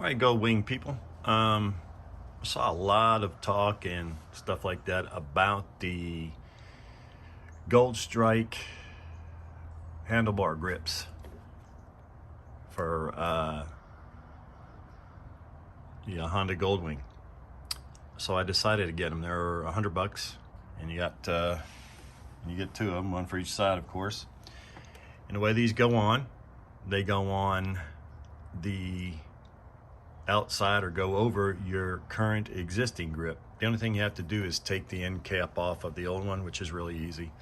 All right, Goldwing people. I saw a lot of talk and stuff like that about the Goldstrike handlebar grips for Honda Goldwing. So I decided to get them. They're $100, and you get two of them, one for each side, of course. And the way these go on, they go on the outside or go over your current existing grip. The only thing you have to do is take the end cap off of the old one, which is really easy.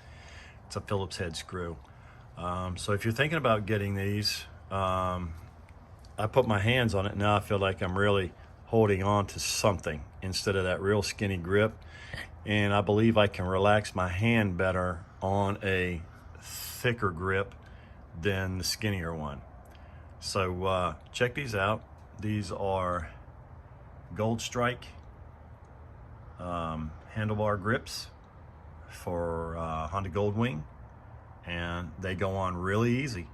It's a Phillips head screw. So if you're thinking about getting these, I put my hands on it. Now I feel like I'm really holding on to something instead of that real skinny grip. And I believe I can relax my hand better on a thicker grip than the skinnier one. So check these out. These are Goldstrike handlebar grips for Honda Goldwing, and they go on really easy.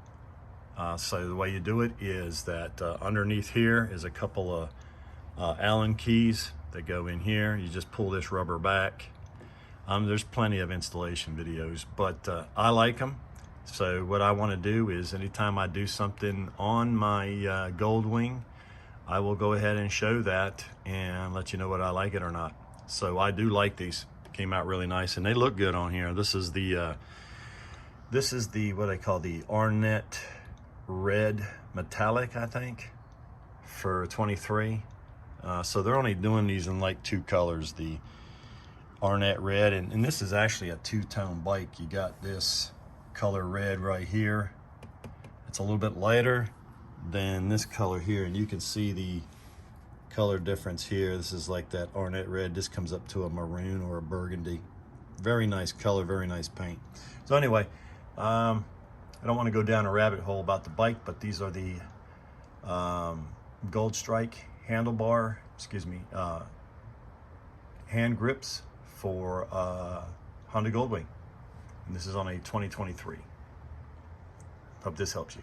So the way you do it is that underneath here is a couple of Allen keys that go in here. You just pull this rubber back. There's plenty of installation videos, but I like them. So what I want to do is anytime I do something on my Goldwing, I will go ahead and show that and let you know whether I like it or not. So I do like these. Came out really nice, and they look good on here. This is the what I call the Arnett Red Metallic, I think, for 23. So they're only doing these in like two colors, the Arnett Red, and this is actually a two-tone bike. You got this color red right here. It's a little bit lighter than this color here, and you can see the color difference here. This is like that Arnett Red. This comes up to a maroon or a burgundy. Very nice color, very nice paint. So anyway, I don't want to go down a rabbit hole about the bike, but these are the Goldstrike handlebar, hand grips for Honda Goldwing. And this is on a 2023. Hope this helps you.